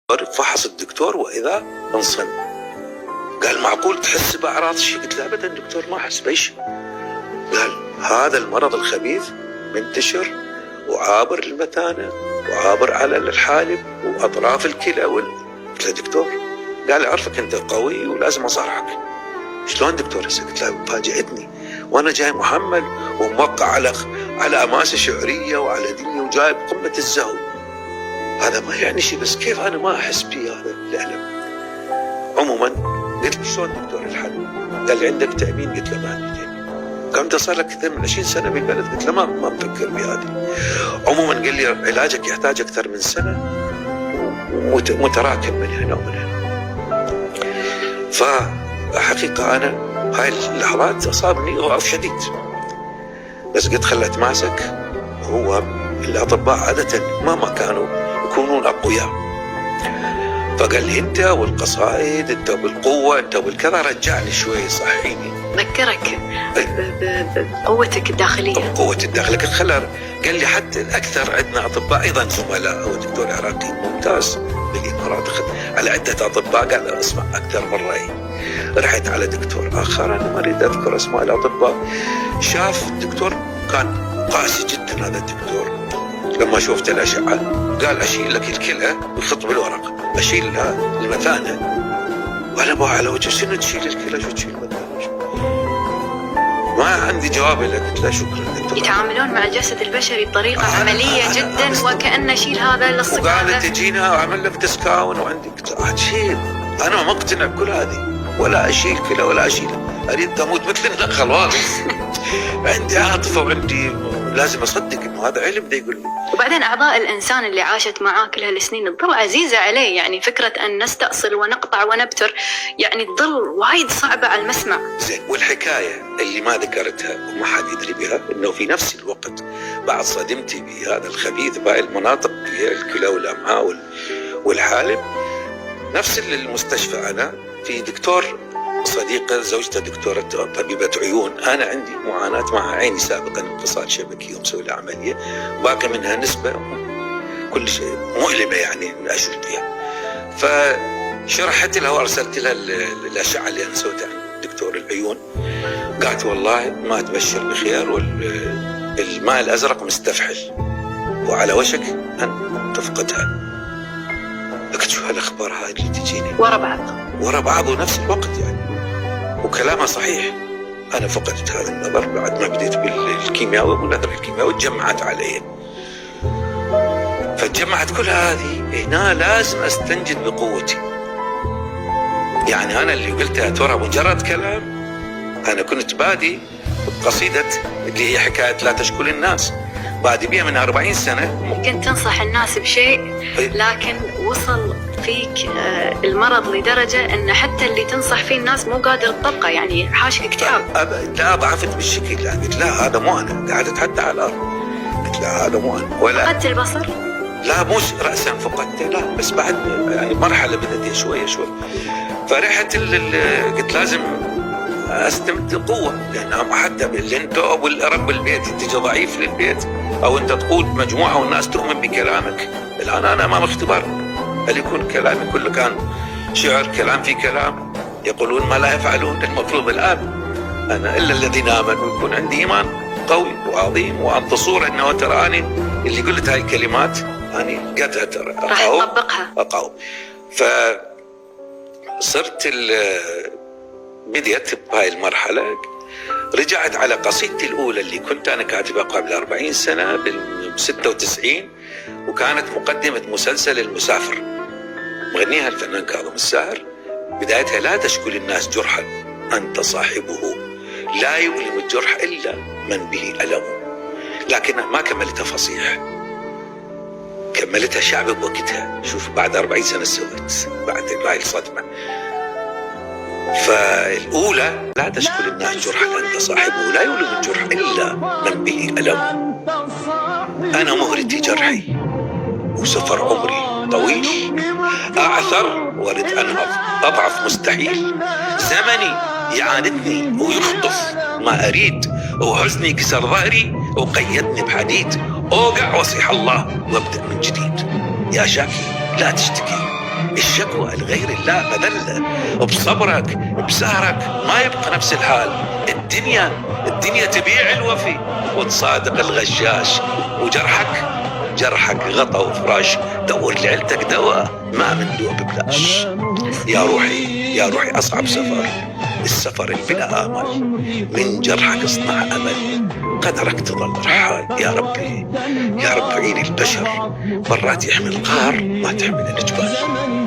فحص الدكتور وإذا انصم. قال معقول تحس بأعراض الشيء؟ قلت له أبدا دكتور ما أحس بأي شيء. قال هذا المرض الخبيث منتشر وعابر المثانة وعابر على الحالب وأطراف الكلى قلت له دكتور، قال أعرفك أنت قوي ولازم أصارحك. شلون دكتور؟ قلت له فاجأتني وأنا جاي محمل وموقع على أماسة شعرية وعلى دنيا وجاي بقمة الزهو، هذا ما يعني شيء، بس كيف أنا ما أحس بيه هذا الألم؟ عموما قلت له شلون دكتور الحل؟ قال لي عندك تأمين؟ قلت له ما عندي تأمين. قال أنت صار لك أكثر من 20 سنة بالبلد؟ قلت له ما مفكر بهذه. عموما قال لي علاجك يحتاج أكثر من سنة متراكم من هنا ومن هنا. فحقيقة أنا هاي اللحظات أصابني رعب شديد، بس قد خلت ماسك. هو الأطباء عادة مهما كانوا يكونون أقوياء، فقال لي أنت والقصائد، أنت بالقوة، أنت بالكذا، رجعني شوي صحيني، ذكرك بقوتك الداخلية. قوة الداخلية. قال لي حتى الأكثر عندنا أطباء أيضا زملاء، هو دكتور عراقي ممتاز بالإمارات على عدة أطباء. قال اسمع أكثر من رأيي. رحت على دكتور آخر أنا ما أريد أذكر أسماء الأطباء. شاف الدكتور كان قاسي جدا هذا الدكتور. لما شفت الأشعة قال أشيل لك الكلى ويخط بالورق، أشيل المثانة، وأنا بقى على وجه شنو تشيل الكلى شو تشيل المثانة؟ ما عندي جواب لك. قلت له شكرا دكتور. يتعاملون مع الجسد البشري بطريقة عملية جدا، وكأن أشيل هذا للصق. وقالت تجينا وأعمل لك ديسكاون وعندك أشيل. أنا ما مقتنع بكل هذه، ولا أشيل كلى ولا أشيل، أريد أموت مثل النخل واضح. عندي عاطفة وعندي لازم أصدق إنه هذا علم ده يقول لي. وبعدين أعضاء الإنسان اللي عاشت معاه كل هالسنين تظل عزيزة عليه، يعني فكرة أن نستأصل ونقطع ونبتر يعني تظل وايد صعبة على المسمع. زين، والحكاية اللي ما ذكرتها وما حد يدري بها إنه في نفس الوقت بعد صدمتي بهذا الخبيث بهاي المناطق هي الكلى والأمعاء والحالب، نفس المستشفى أنا في دكتور صديقة زوجته دكتورة طبيبة عيون. أنا عندي معاناة مع عيني سابقا، انفصال شبكي ومسوي لها عملية، باقي منها نسبة كل شيء مؤلمة يعني أشوف فيها. فشرحت لها وأرسلت لها الأشعة اللي أنا سويتها عند دكتور العيون. قالت والله ما تبشر بخير، والماء الأزرق مستفحل وعلى وشك أن تفقدها. قلت شو هالأخبار هاي اللي تجيني ورا بعض ونفس الوقت يعني، وكلامها صحيح. أنا فقدت هذا النظر بعد ما بديت بالكيمياء والنظر الكيمياء وتجمعت علي. فتجمعت كل هذه هنا لازم أستنجد بقوتي. يعني أنا اللي قلتها ترى مجرد كلام. أنا كنت بادي بقصيدة اللي هي حكاية لا تشكل الناس، بادي بيها من 40 سنة. كنت تنصح الناس بشيء، لكن وصل فيك المرض لدرجة أن حتى اللي تنصح فيه الناس مو قادر تطبقه، يعني حاشك اكتئاب. لا ضعفت بالشكل. لا قلت لا هذا مو أنا، قعدت حتى على الأرض قلت لا هذا مو أنا. ولا فقدت البصر؟ لا مو رأسا فقدته، لا بس بعد يعني مرحلة بدأت شوي. فرحت قلت لازم استمد قوة، لأن حتى اللي انت أو رب البيت تجي ضعيف للبيت، أو أنت تقول مجموعة والناس تؤمن بكلامك. الآن أنا أمام اختبار، هل يكون كلامي كله كان شعر، كلام في كلام، يقولون ما لا يفعلون. المفروض الآن أنا إلا الذين آمنوا يكون عندي إيمان قوي وعظيم وأنتصور أنه تراني اللي قلت هاي الكلمات أنا قدها ترى راح أطبقها أقاوم. فصرت بديت بهاي المرحلة. رجعت على قصيدتي الأولى اللي كنت أنا كاتبها قبل 40 سنة ب96، وكانت مقدمة مسلسل المسافر، مغنيها الفنان كاظم الساهر. بدايتها لا تشكل الناس جرحا أنت صاحبه، لا يؤلم الجرح إلا من به ألم. لكن ما كملتها فصيح، كملتها شعب بوقتها. شوف بعد 40 سنة سويت بعد هاي الصدمة. فالأولى لا تشكل الناس جرحا أنت صاحبه، لا يؤلم الجرح إلا من به ألم. أنا مهرتي جرحي وسفر عمري طويل، أعثر ورد أنهض أضعف مستحيل. زمني يعاندني ويخطف ما أريد، وحزني كسر ظهري وقيدني بحديد. أوقع وصيح الله وابدأ من جديد. يا شاكي لا تشتكي، الشكوى لغير الله مذلة. بصبرك بسهرك ما يبقى نفس الحال. الدنيا تبيع الوفي وتصادق الغشاش. وجرحك غطا وفراش. دور لعيلتك دواء ما مندوب ببلاش. يا روحي أصعب السفر اللي بلا آمل. من جرحك اصنع أمل. قدرك تظل رحال. يا رب عين البشر. مرات يحمل القهر ما تحمل الإجبار.